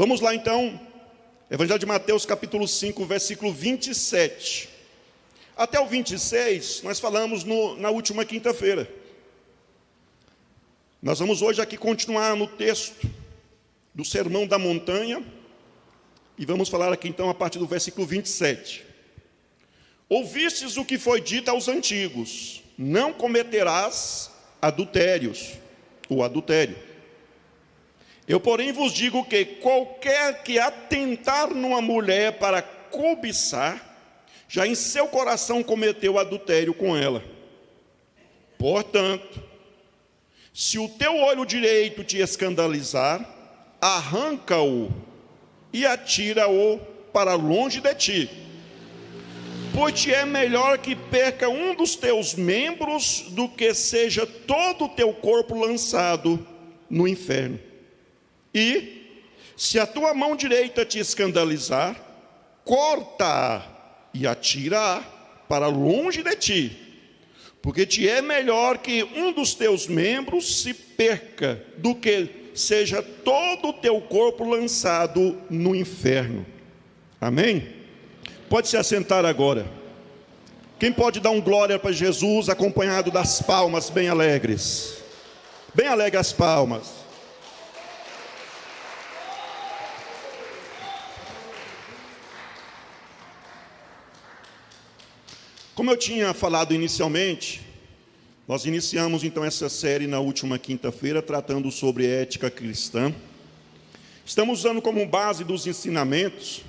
Vamos lá então, Evangelho de Mateus capítulo 5, versículo 27. Até o 26, nós falamos na última quinta-feira. Nós vamos hoje aqui continuar no texto do Sermão da Montanha, e vamos falar aqui então a partir do versículo 27. Ouvistes o que foi dito aos antigos: não cometerás adultérios, ou adultério. Eu, porém, vos digo que qualquer que atentar numa mulher para cobiçar, já em seu coração cometeu adultério com ela. Portanto, se o teu olho direito te escandalizar, arranca-o e atira-o para longe de ti. Pois te é melhor que perca um dos teus membros do que seja todo o teu corpo lançado no inferno. E, se a tua mão direita te escandalizar, corta-a e atira-a para longe de ti. Porque te é melhor que um dos teus membros se perca do que seja todo o teu corpo lançado no inferno. Amém? Pode se assentar agora. Quem pode dar um glória para Jesus acompanhado das palmas bem alegres? Bem alegre as palmas. Como eu tinha falado inicialmente, nós iniciamos então essa série na última quinta-feira, tratando sobre ética cristã. Estamos usando como base dos ensinamentos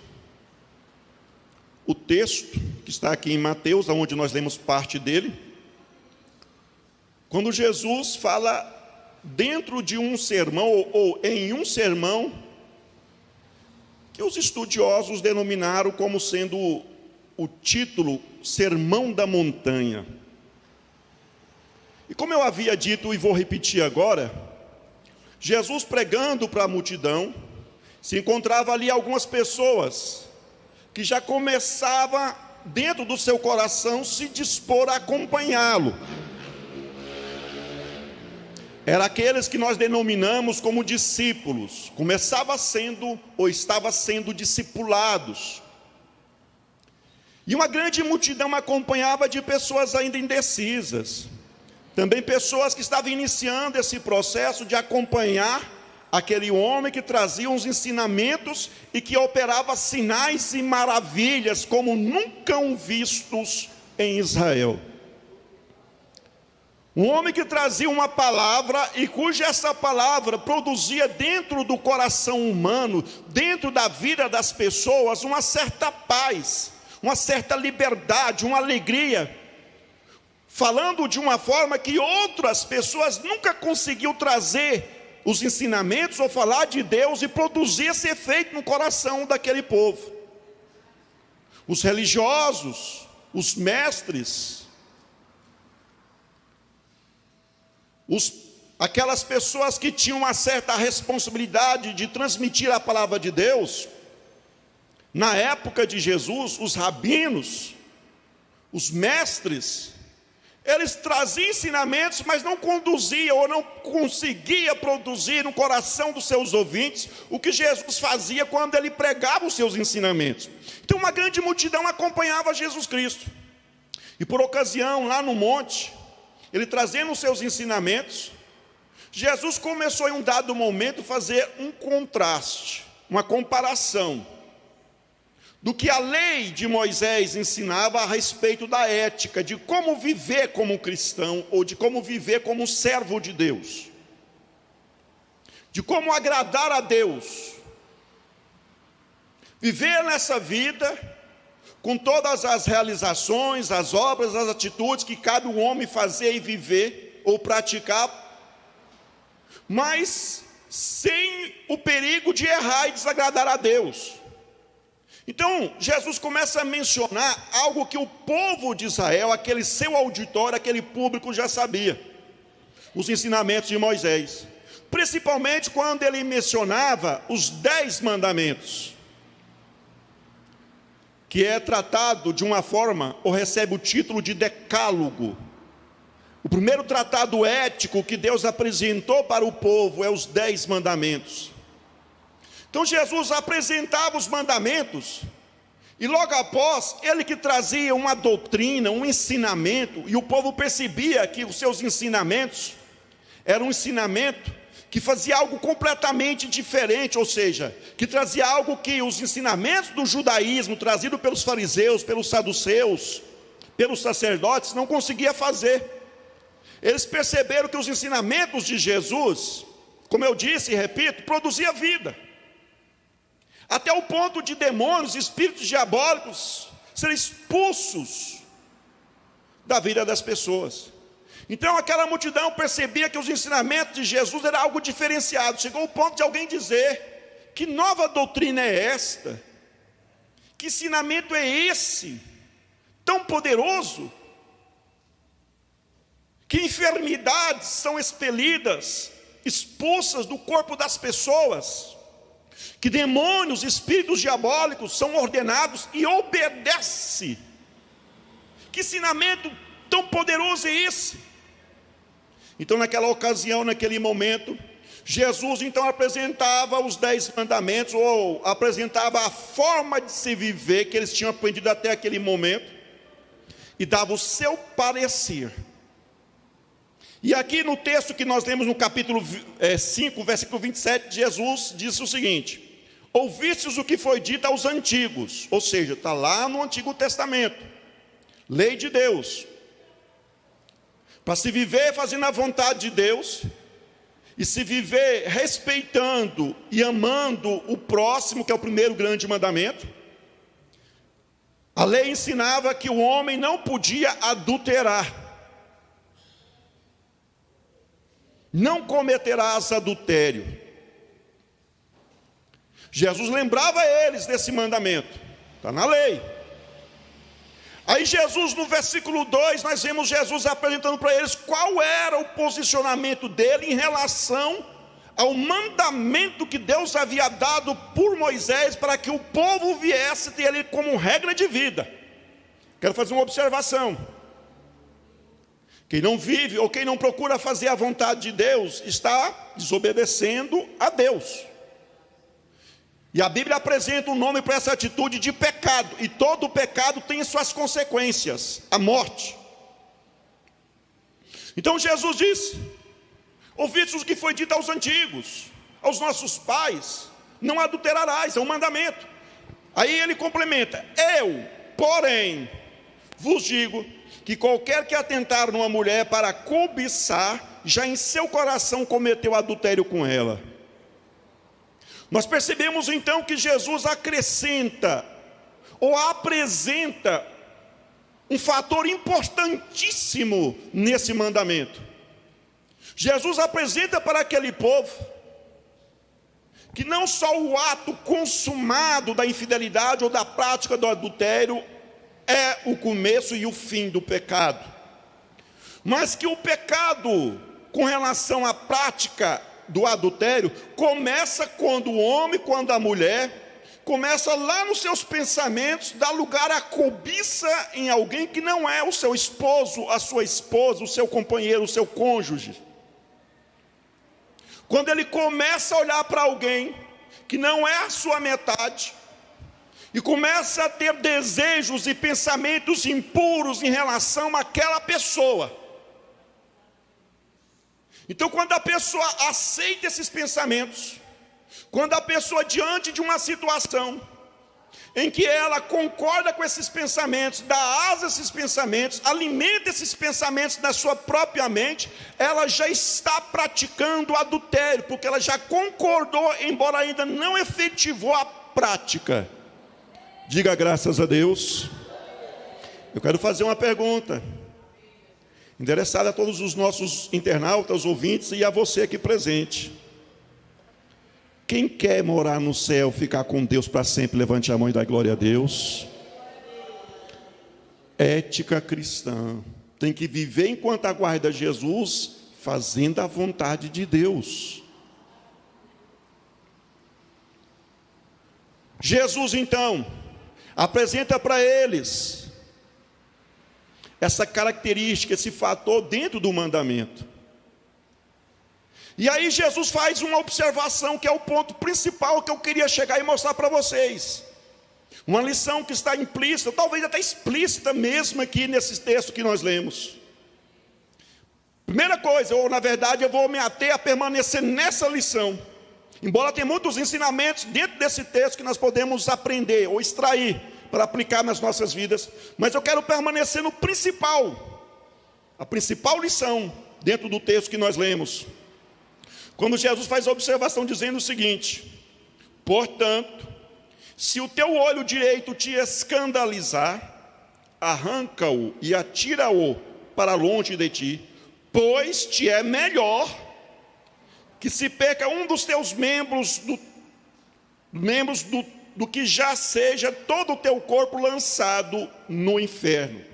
o texto que está aqui em Mateus, onde nós lemos parte dele, quando Jesus fala dentro de um sermão, ou em um sermão, que os estudiosos denominaram como sendo o título Sermão da Montanha. E como eu havia dito e vou repetir agora, Jesus pregando para a multidão, se encontrava ali algumas pessoas que já começava dentro do seu coração se dispor a acompanhá-lo. Era aqueles que nós denominamos como discípulos, começava sendo ou estava sendo discipulados. E uma grande multidão acompanhava de pessoas ainda indecisas. Também pessoas que estavam iniciando esse processo de acompanhar aquele homem que trazia uns ensinamentos e que operava sinais e maravilhas como nunca vistos em Israel. Um homem que trazia uma palavra e cuja essa palavra produzia dentro do coração humano, dentro da vida das pessoas, uma certa paz, uma certa liberdade, uma alegria, falando de uma forma que outras pessoas nunca conseguiam trazer os ensinamentos ou falar de Deus e produzir esse efeito no coração daquele povo. Os religiosos, os mestres, aquelas pessoas que tinham uma certa responsabilidade de transmitir a palavra de Deus, na época de Jesus, os rabinos, os mestres, eles traziam ensinamentos, mas não conduziam ou não conseguia produzir no coração dos seus ouvintes o que Jesus fazia quando ele pregava os seus ensinamentos. Então uma grande multidão acompanhava Jesus Cristo. E por ocasião, lá no monte, ele trazendo os seus ensinamentos, Jesus começou em um dado momento a fazer um contraste, uma comparação do que a lei de Moisés ensinava a respeito da ética, de como viver como cristão, ou de como viver como servo de Deus, de como agradar a Deus, viver nessa vida, com todas as realizações, as obras, as atitudes que cabe o homem fazer e viver, ou praticar, mas sem o perigo de errar e desagradar a Deus. Então, Jesus começa a mencionar algo que o povo de Israel, aquele seu auditório, aquele público já sabia. Os ensinamentos de Moisés. Principalmente quando ele mencionava os 10 mandamentos. Que é tratado de uma forma, ou recebe o título de decálogo. O primeiro tratado ético que Deus apresentou para o povo é os 10 mandamentos. Então Jesus apresentava os mandamentos, e logo após, ele que trazia uma doutrina, um ensinamento, e o povo percebia que os seus ensinamentos eram um ensinamento que fazia algo completamente diferente, ou seja, que trazia algo que os ensinamentos do judaísmo, trazido pelos fariseus, pelos saduceus, pelos sacerdotes, não conseguia fazer. Eles perceberam que os ensinamentos de Jesus, como eu disse e repito, produzia vida, até o ponto de demônios, espíritos diabólicos, serem expulsos da vida das pessoas. Então aquela multidão percebia que os ensinamentos de Jesus eram algo diferenciado. Chegou o ponto de alguém dizer: que nova doutrina é esta? Que ensinamento é esse, tão poderoso? Que enfermidades são expelidas, expulsas do corpo das pessoas? Que demônios, espíritos diabólicos são ordenados e obedecem? Que ensinamento tão poderoso é esse? Então naquela ocasião, naquele momento, Jesus então apresentava os 10 mandamentos, ou apresentava a forma de se viver que eles tinham aprendido até aquele momento, e dava o seu parecer. E aqui no texto que nós lemos no capítulo 5, versículo 27, Jesus disse o seguinte: ouvistes o que foi dito aos antigos, ou seja, está lá no Antigo Testamento, lei de Deus, para se viver fazendo a vontade de Deus, e se viver respeitando e amando o próximo, que é o primeiro grande mandamento. A lei ensinava que o homem não podia adulterar. Não cometerás adultério. Jesus lembrava eles desse mandamento, está na lei. Aí Jesus, no versículo 2, nós vemos Jesus apresentando para eles qual era o posicionamento dele em relação ao mandamento que Deus havia dado por Moisés, para que o povo viesse ter ele como regra de vida. Quero fazer uma observação: quem não vive ou quem não procura fazer a vontade de Deus está desobedecendo a Deus. E a Bíblia apresenta um nome para essa atitude de pecado, e todo pecado tem suas consequências, a morte. Então Jesus disse: ouvistes o que foi dito aos antigos, aos nossos pais: não adulterarás, é um mandamento. Aí ele complementa: eu, porém, vos digo que qualquer que atentar numa mulher para cobiçar, já em seu coração cometeu adultério com ela. Nós percebemos então que Jesus acrescenta ou apresenta um fator importantíssimo nesse mandamento. Jesus apresenta para aquele povo que não só o ato consumado da infidelidade ou da prática do adultério é o começo e o fim do pecado, mas que o pecado com relação à prática do adultério começa quando o homem, quando a mulher começa lá nos seus pensamentos, dar lugar à cobiça em alguém que não é o seu esposo, a sua esposa, o seu companheiro, o seu cônjuge. Quando ele começa a olhar para alguém que não é a sua metade, e começa a ter desejos e pensamentos impuros em relação àquela pessoa. Então, quando a pessoa aceita esses pensamentos, quando a pessoa, diante de uma situação em que ela concorda com esses pensamentos, dá asa a esses pensamentos, alimenta esses pensamentos na sua própria mente, ela já está praticando adultério, porque ela já concordou, embora ainda não efetivou a prática. Diga graças a Deus. Eu quero fazer uma pergunta, endereçada a todos os nossos internautas, ouvintes, e a você aqui presente. Quem quer morar no céu, ficar com Deus para sempre, levante a mão e dá glória a Deus. Ética cristã. Tem que viver enquanto aguarda Jesus, fazendo a vontade de Deus. Jesus, então, apresenta para eles essa característica, esse fator dentro do mandamento. E aí Jesus faz uma observação que é o ponto principal que eu queria chegar e mostrar para vocês. Uma lição que está implícita, talvez até explícita mesmo aqui nesse texto que nós lemos. Primeira coisa, ou na verdade eu vou me ater a permanecer nessa lição. Embora tenha muitos ensinamentos dentro desse texto que nós podemos aprender ou extrair para aplicar nas nossas vidas, mas eu quero permanecer no principal, a principal lição dentro do texto que nós lemos. Quando Jesus faz a observação dizendo o seguinte: portanto, se o teu olho direito te escandalizar, arranca-o e atira-o para longe de ti, pois te é melhor que se perca um dos teus membros do que já seja todo o teu corpo lançado no inferno.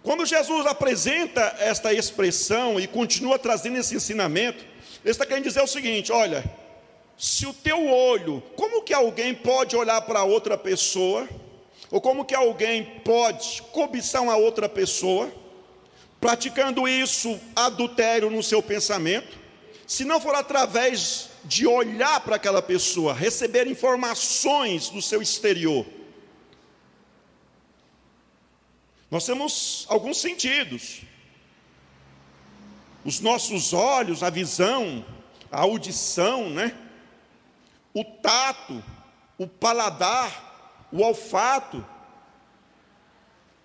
Quando Jesus apresenta esta expressão e continua trazendo esse ensinamento, ele está querendo dizer o seguinte: olha, se o teu olho, como que alguém pode olhar para outra pessoa, ou como que alguém pode cobiçar uma outra pessoa, praticando isso, adultério no seu pensamento, se não for através de olhar para aquela pessoa, receber informações do seu exterior? Nós temos alguns sentidos. Os nossos olhos, a visão, a audição, né? O tato, o paladar, o olfato,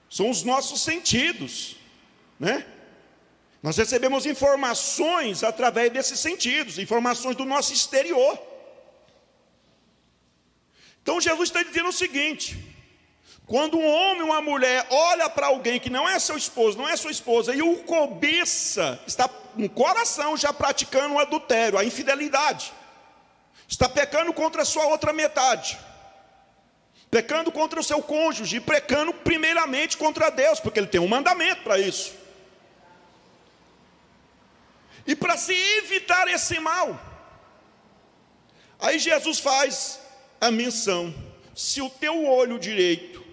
são os nossos sentidos, né? Nós recebemos informações através desses sentidos, informações do nosso exterior. Então Jesus está dizendo o seguinte: quando um homem ou uma mulher olha para alguém que não é seu esposo, não é sua esposa, e o cobiça, está no coração já praticando o adultério, a infidelidade, está pecando contra a sua outra metade, pecando contra o seu cônjuge, e pecando primeiramente contra Deus, porque Ele tem um mandamento para isso. E para se evitar esse mal, aí Jesus faz a menção: se o teu olho direito,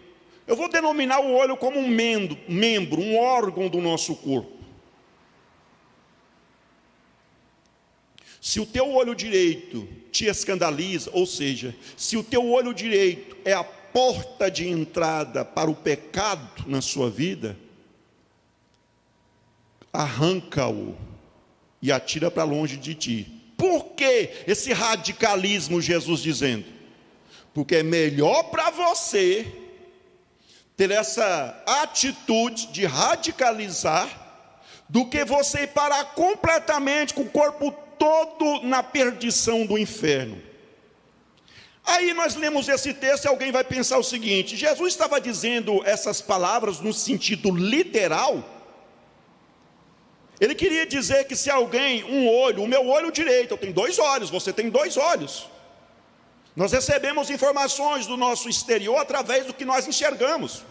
eu vou denominar o olho como um membro, um órgão do nosso corpo. Se o teu olho direito te escandaliza, ou seja, se o teu olho direito é a porta de entrada para o pecado na sua vida, arranca-o e atira para longe de ti. Por que esse radicalismo, Jesus dizendo? Porque é melhor para você ter essa atitude de radicalizar, do que você parar completamente com o corpo todo na perdição do inferno. Aí nós lemos esse texto e alguém vai pensar o seguinte: Jesus estava dizendo essas palavras no sentido literal? Ele queria dizer que se alguém, um olho, o meu olho direito, eu tenho 2 olhos, você tem 2 olhos. Nós recebemos informações do nosso exterior através do que nós enxergamos.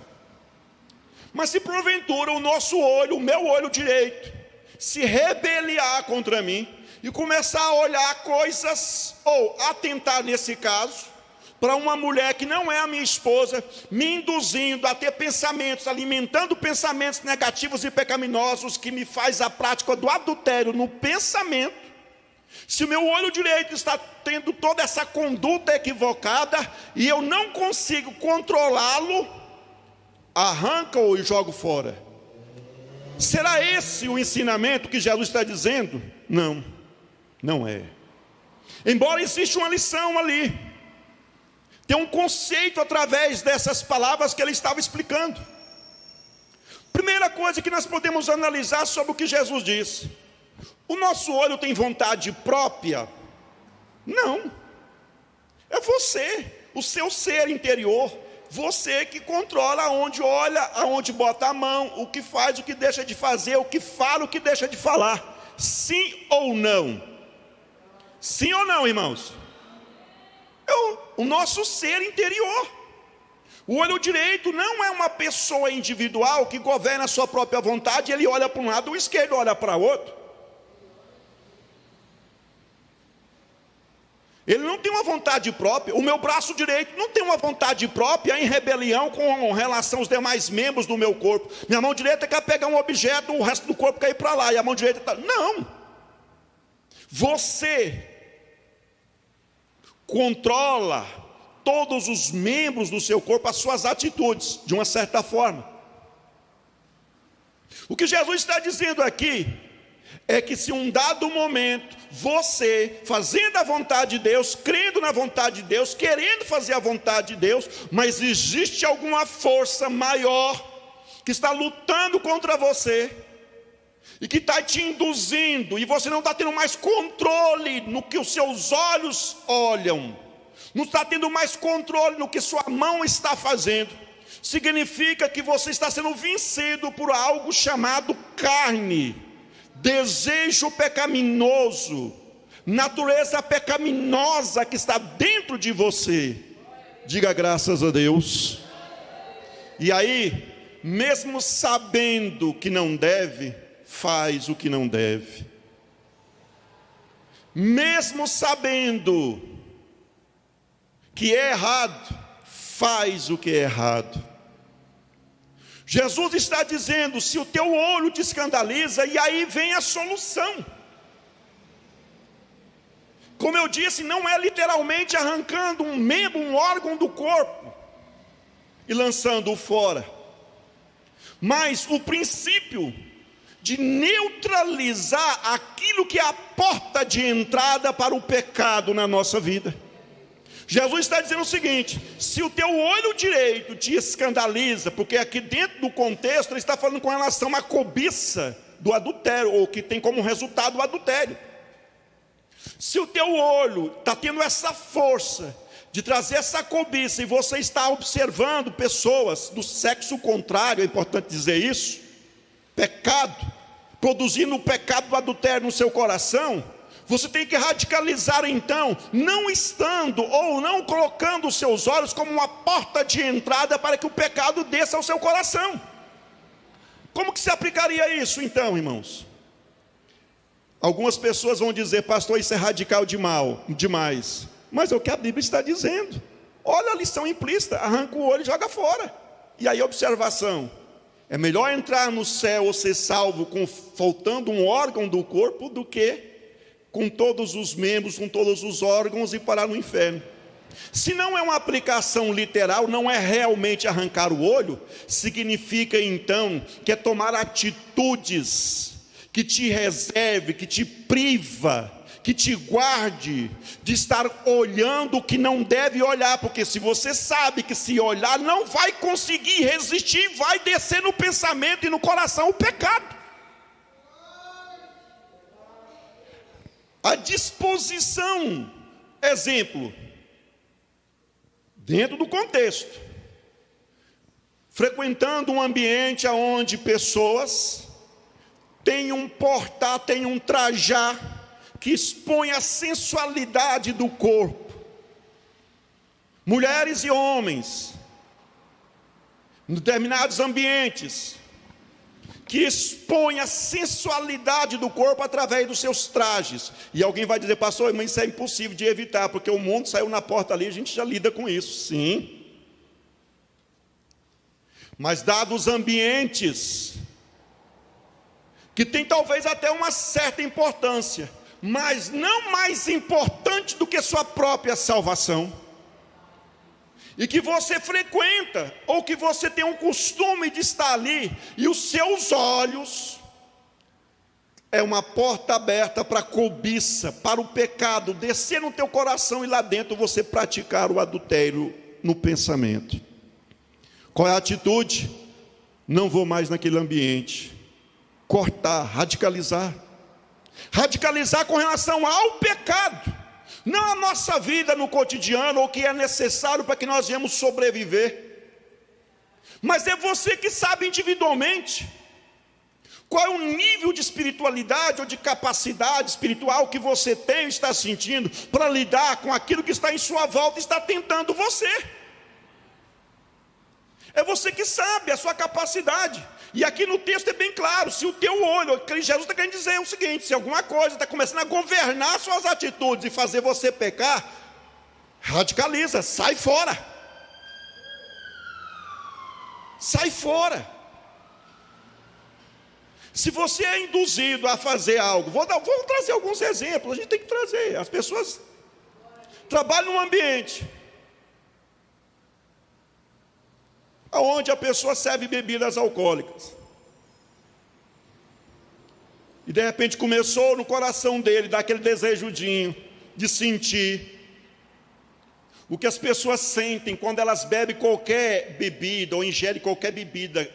Mas se porventura o nosso olho, o meu olho direito, se rebeliar contra mim e começar a olhar coisas, ou atentar nesse caso, para uma mulher que não é a minha esposa, me induzindo a ter pensamentos, alimentando pensamentos negativos e pecaminosos, que me faz a prática do adultério no pensamento, se o meu olho direito está tendo toda essa conduta equivocada, e eu não consigo controlá-lo, arranca-o e jogo fora. Será esse o ensinamento que Jesus está dizendo? Não, não é. Embora exista uma lição ali, tem um conceito através dessas palavras que ele estava explicando. Primeira coisa que nós podemos analisar sobre o que Jesus disse: o nosso olho tem vontade própria? Não. É você, o seu ser interior, você que controla aonde olha, aonde bota a mão, o que faz, o que deixa de fazer, o que fala, o que deixa de falar. Sim ou não? Sim ou não, irmãos? O nosso ser interior. O olho direito não é uma pessoa individual que governa a sua própria vontade, ele olha para um lado, o esquerdo olha para outro. Ele não tem uma vontade própria. O meu braço direito não tem uma vontade própria em rebelião com relação aos demais membros do meu corpo. Minha mão direita quer pegar um objeto, o resto do corpo quer ir para lá, e a mão direita está... Não. Você controla todos os membros do seu corpo, as suas atitudes, de uma certa forma. O que Jesus está dizendo aqui é que se um dado momento, você, fazendo a vontade de Deus, crendo na vontade de Deus, querendo fazer a vontade de Deus, mas existe alguma força maior, que está lutando contra você, e que está te induzindo, e você não está tendo mais controle no que os seus olhos olham, não está tendo mais controle no que sua mão está fazendo, significa que você está sendo vencido por algo chamado carne, desejo pecaminoso, natureza pecaminosa que está dentro de você. Diga graças a Deus. E aí, mesmo sabendo que não deve, faz o que não deve. Mesmo sabendo que é errado, faz o que é errado. Jesus está dizendo, se o teu olho te escandaliza, e aí vem a solução. Como eu disse, não é literalmente arrancando um membro, um órgão do corpo, e lançando-o fora. Mas o princípio de neutralizar aquilo que é a porta de entrada para o pecado na nossa vida. Jesus está dizendo o seguinte: se o teu olho direito te escandaliza, porque aqui dentro do contexto ele está falando com relação à cobiça do adultério, ou que tem como resultado o adultério. Se o teu olho está tendo essa força de trazer essa cobiça, e você está observando pessoas do sexo contrário, é importante dizer isso, pecado, produzindo o pecado do adultério no seu coração, você tem que radicalizar então, não estando ou não colocando os seus olhos como uma porta de entrada para que o pecado desça ao seu coração. Como que se aplicaria isso então, irmãos? Algumas pessoas vão dizer, pastor, isso é radical demais. Mas é o que a Bíblia está dizendo. Olha a lição implícita, arranca o olho e joga fora. E aí observação, é melhor entrar no céu ou ser salvo faltando um órgão do corpo do que com todos os membros, com todos os órgãos e parar no inferno. Se não é uma aplicação literal, não é realmente arrancar o olho, significa então que é tomar atitudes que te reserve, que te priva, que te guarde de estar olhando o que não deve olhar, porque se você sabe que se olhar não vai conseguir resistir, vai descer no pensamento e no coração o pecado. A disposição, exemplo, dentro do contexto, frequentando um ambiente onde pessoas têm um portar, têm um trajar, que expõe a sensualidade do corpo, mulheres e homens, em determinados ambientes, que expõe a sensualidade do corpo através dos seus trajes. E alguém vai dizer, pastor, mas isso é impossível de evitar, porque o mundo saiu na porta ali, a gente já lida com isso. Sim. Mas dados os ambientes, que tem talvez até uma certa importância, mas não mais importante do que sua própria salvação, e que você frequenta, ou que você tem um costume de estar ali, e os seus olhos é uma porta aberta para a cobiça, para o pecado descer no teu coração, e lá dentro você praticar o adultério no pensamento. Qual é a atitude? Não vou mais naquele ambiente. Cortar, radicalizar com relação ao pecado, não a nossa vida no cotidiano, ou o que é necessário para que nós venhamos sobreviver, mas é você que sabe individualmente qual é o nível de espiritualidade ou de capacidade espiritual que você tem, está sentindo, para lidar com aquilo que está em sua volta e está tentando você. É você que sabe a sua capacidade. E aqui no texto é bem claro, se o teu olho, Jesus está querendo dizer o seguinte: se alguma coisa está começando a governar suas atitudes e fazer você pecar, radicaliza, sai fora. Sai fora. Se você é induzido a fazer algo, vou trazer alguns exemplos, a gente tem que trazer. As pessoas trabalham num ambiente onde a pessoa serve bebidas alcoólicas. E de repente começou no coração dele, dar aquele desejudinho de sentir o que as pessoas sentem quando elas bebem qualquer bebida ou ingerem qualquer bebida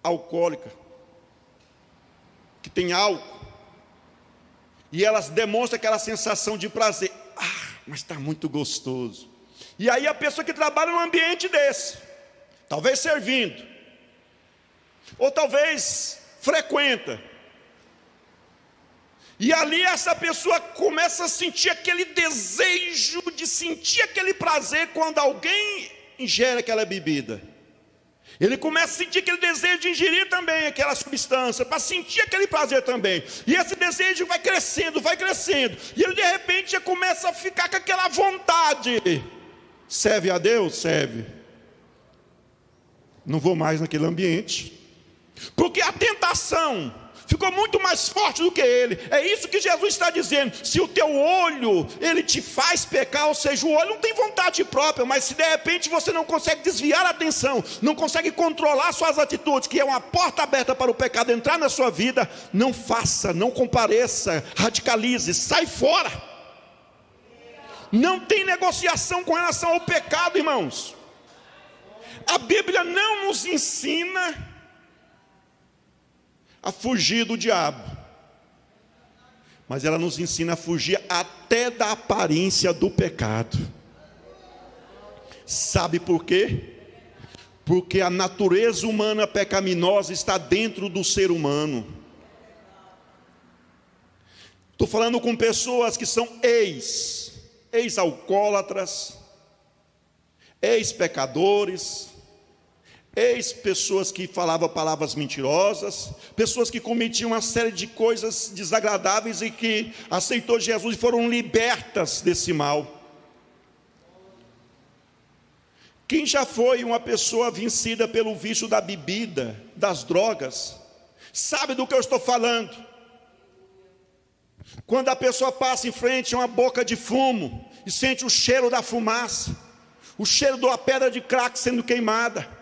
alcoólica, que tem álcool, e elas demonstram aquela sensação de prazer. Mas está muito gostoso. E aí a pessoa que trabalha num ambiente desse, talvez servindo, ou talvez frequenta, e ali essa pessoa começa a sentir aquele desejo de sentir aquele prazer quando alguém ingere aquela bebida. Ele começa a sentir aquele desejo de ingerir também aquela substância, para sentir aquele prazer também. E esse desejo vai crescendo, e ele de repente já começa a ficar com aquela vontade. Serve a Deus? Serve. Não vou mais naquele ambiente, porque a tentação ficou muito mais forte do que ele. É isso que Jesus está dizendo. Se o teu olho, ele te faz pecar, ou seja, o olho não tem vontade própria, mas se de repente você não consegue desviar a atenção, não consegue controlar suas atitudes, que é uma porta aberta para o pecado entrar na sua vida, não faça, não compareça, radicalize, sai fora. Não tem negociação com relação ao pecado, irmãos. A Bíblia não nos ensina a fugir do diabo, mas ela nos ensina a fugir até da aparência do pecado. Sabe por quê? Porque a natureza humana pecaminosa está dentro do ser humano. Estou falando com pessoas que são ex-alcoólatras, ex-pecadores, ex-pessoas que falavam palavras mentirosas, pessoas que cometiam uma série de coisas desagradáveis e que aceitou Jesus e foram libertas desse mal. Quem já foi uma pessoa vencida pelo vício da bebida, das drogas, sabe do que eu estou falando. Quando a pessoa passa em frente a uma boca de fumo e sente o cheiro da fumaça, o cheiro da pedra de crack sendo queimada,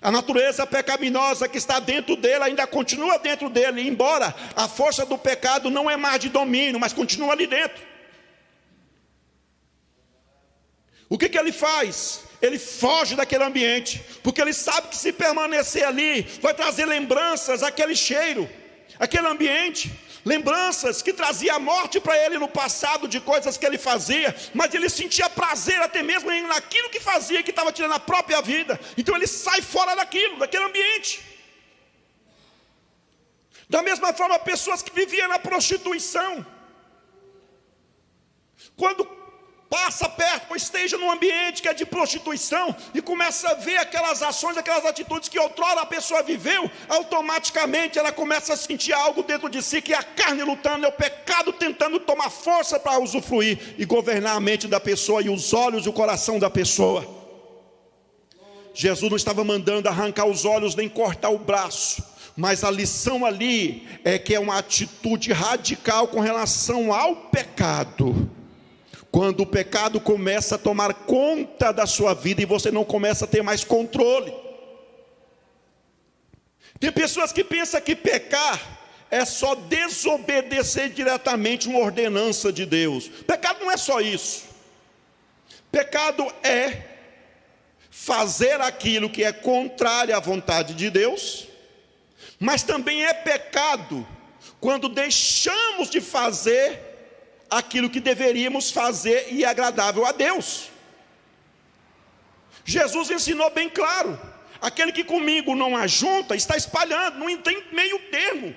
a natureza pecaminosa que está dentro dele ainda continua dentro dele, embora a força do pecado não é mais de domínio, mas continua ali dentro. O que ele faz? Ele foge daquele ambiente, porque ele sabe que se permanecer ali, vai trazer lembranças, aquele cheiro, aquele ambiente, lembranças que trazia a morte para ele no passado, de coisas que ele fazia, mas ele sentia prazer até mesmo naquilo que fazia, que estava tirando a própria vida. Então ele sai fora daquele ambiente. Da mesma forma, pessoas que viviam na prostituição, quando passa perto, ou esteja num ambiente que é de prostituição, e começa a ver aquelas ações, aquelas atitudes que outrora a pessoa viveu, automaticamente ela começa a sentir algo dentro de si, que é a carne lutando, é o pecado tentando tomar força para usufruir e governar a mente da pessoa, e os olhos e o coração da pessoa. Jesus não estava mandando arrancar os olhos, nem cortar o braço, mas a lição ali é que é uma atitude radical com relação ao pecado. Quando o pecado começa a tomar conta da sua vida e você não começa a ter mais controle. Tem pessoas que pensam que pecar é só desobedecer diretamente uma ordenança de Deus. Pecado não é só isso. Pecado é fazer aquilo que é contrário à vontade de Deus, mas também é pecado quando deixamos de fazer aquilo que deveríamos fazer e é agradável a Deus. Jesus ensinou bem claro: aquele que comigo não ajunta, está espalhando, não tem meio termo.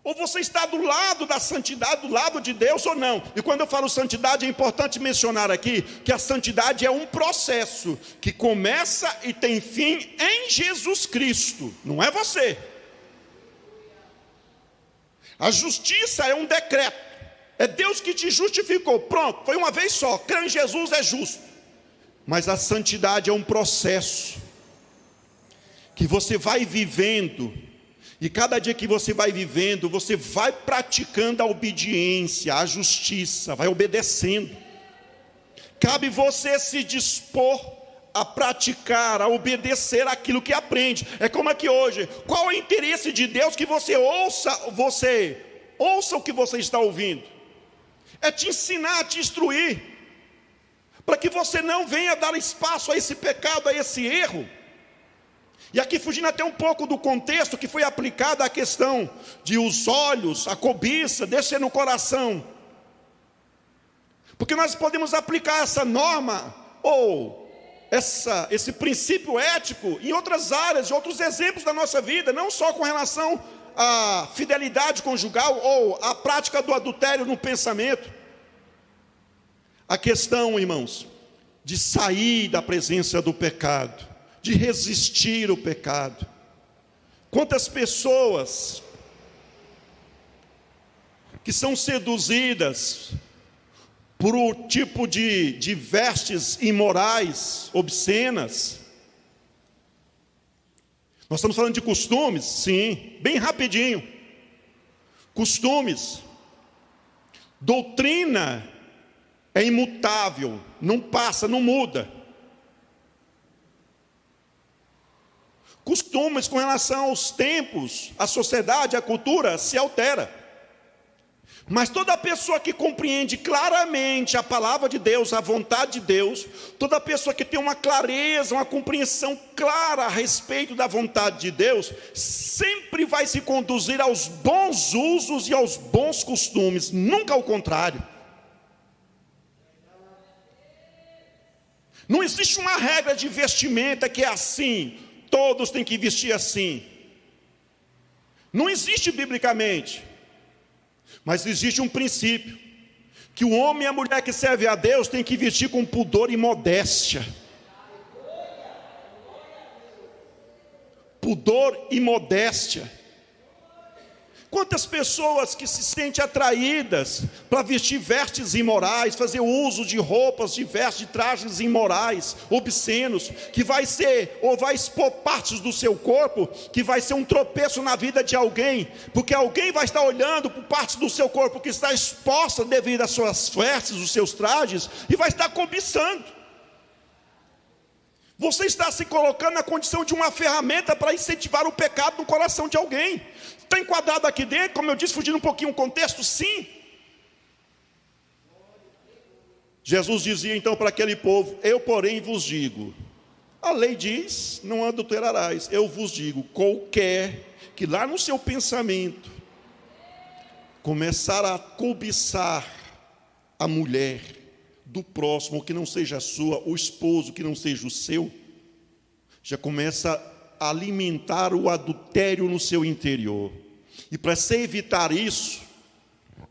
Ou você está do lado da santidade, do lado de Deus ou não? E quando eu falo santidade, é importante mencionar aqui que a santidade é um processo que começa e tem fim em Jesus Cristo, não é você. A justiça é um decreto, é Deus que te justificou, pronto, foi uma vez só, crer em Jesus é justo. Mas a santidade é um processo que você vai vivendo, e cada dia que você vai vivendo, você vai praticando a obediência, a justiça, vai obedecendo. Cabe você se dispor a praticar, a obedecer aquilo que aprende. É como aqui hoje, qual é o interesse de Deus que você ouça o que você está ouvindo? É te ensinar, te instruir, para que você não venha dar espaço a esse pecado, a esse erro. E aqui fugindo até um pouco do contexto que foi aplicado à questão de os olhos, a cobiça, descer no coração. Porque nós podemos aplicar essa norma, ou esse princípio ético, em outras áreas, em outros exemplos da nossa vida, não só com relação à fidelidade conjugal, ou à prática do adultério no pensamento. A questão, irmãos, de sair da presença do pecado, de resistir ao pecado. Quantas pessoas que são seduzidas por um tipo de vestes imorais, obscenas. Nós estamos falando de costumes, sim, bem rapidinho. Costumes. Doutrina é imutável, não passa, não muda. Costumes com relação aos tempos, a sociedade, a cultura se altera. Mas toda pessoa que compreende claramente a palavra de Deus, a vontade de Deus, toda pessoa que tem uma clareza, uma compreensão clara a respeito da vontade de Deus, sempre vai se conduzir aos bons usos e aos bons costumes, nunca ao contrário. Não existe uma regra de vestimenta que é assim, todos têm que vestir assim. Não existe biblicamente. Mas existe um princípio, que o homem e a mulher que servem a Deus têm que vestir com pudor e modéstia. Pudor e modéstia. Quantas pessoas que se sentem atraídas para vestir vestes imorais, fazer uso de roupas, de vestes, de trajes imorais, obscenos, que vai ser, ou vai expor partes do seu corpo, que vai ser um tropeço na vida de alguém, porque alguém vai estar olhando por partes do seu corpo que está exposta devido às suas vestes, os seus trajes, e vai estar cobiçando. Você está se colocando na condição de uma ferramenta para incentivar o pecado no coração de alguém. Está enquadrado aqui dentro, como eu disse, fugindo um pouquinho o contexto, sim. Jesus dizia então para aquele povo: eu porém vos digo, a lei diz, não adulterarás, eu vos digo, qualquer que lá no seu pensamento começar a cobiçar a mulher do próximo, que não seja a sua, o esposo que não seja o seu, já começa a alimentar o adultério no seu interior. E para se evitar isso,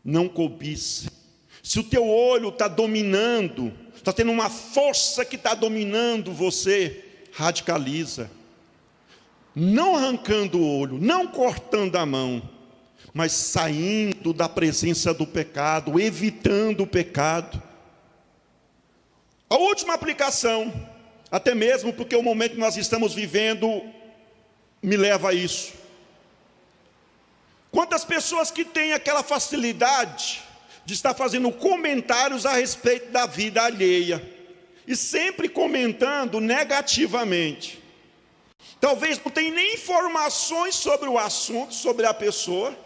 não cobice. Se o teu olho está dominando, está tendo uma força que está dominando você, radicaliza. Não arrancando o olho, não cortando a mão, mas saindo da presença do pecado, evitando o pecado. A última aplicação, até mesmo porque o momento que nós estamos vivendo me leva a isso. Quantas pessoas que têm aquela facilidade de estar fazendo comentários a respeito da vida alheia, e sempre comentando negativamente. Talvez não tenha nem informações sobre o assunto, sobre a pessoa,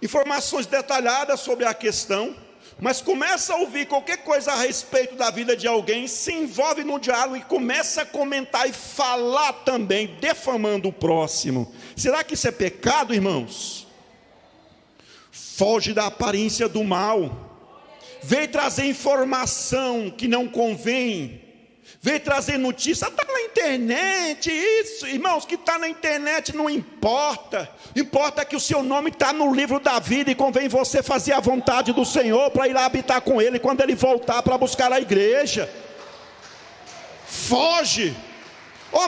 informações detalhadas sobre a questão, mas começa a ouvir qualquer coisa a respeito da vida de alguém, se envolve no diálogo e começa a comentar e falar também, defamando o próximo. Será que isso é pecado, irmãos? Foge da aparência do mal. Vem trazer informação que não convém. Vem trazer notícia, está na internet, isso, irmãos, que está na internet não importa. Importa que o seu nome está no livro da vida, e convém você fazer a vontade do Senhor, para ir lá habitar com Ele, quando Ele voltar para buscar a igreja. Foge.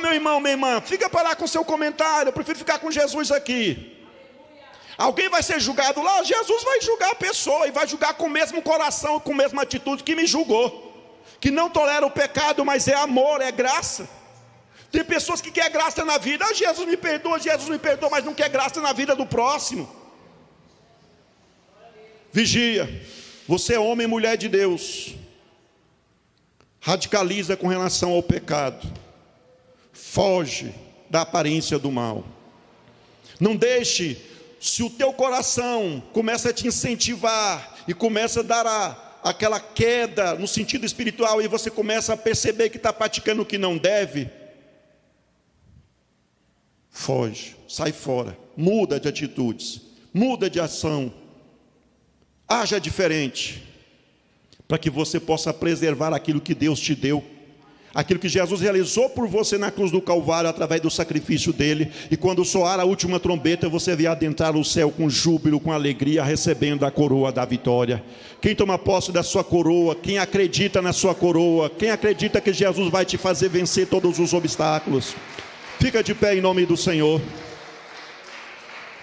Meu irmão, minha irmã, fica para lá com seu comentário, eu prefiro ficar com Jesus aqui. Alguém vai ser julgado lá, Jesus vai julgar a pessoa, e vai julgar com o mesmo coração, com a mesma atitude que me julgou. Que não tolera o pecado, mas é amor, é graça. Tem pessoas que querem graça na vida. Jesus me perdoa, mas não quer graça na vida do próximo. Vigia, você é homem e mulher de Deus. Radicaliza com relação ao pecado. Foge da aparência do mal. Não deixe, se o teu coração começa a te incentivar e começa a dar aquela queda no sentido espiritual, e você começa a perceber que está praticando o que não deve, foge, sai fora, muda de atitudes, muda de ação, haja diferente, para que você possa preservar aquilo que Deus te deu, aquilo que Jesus realizou por você na cruz do Calvário, através do sacrifício dele. E quando soar a última trombeta, você vai adentrar o céu com júbilo, com alegria, recebendo a coroa da vitória. Quem toma posse da sua coroa, quem acredita na sua coroa, quem acredita que Jesus vai te fazer vencer todos os obstáculos, fica de pé em nome do Senhor.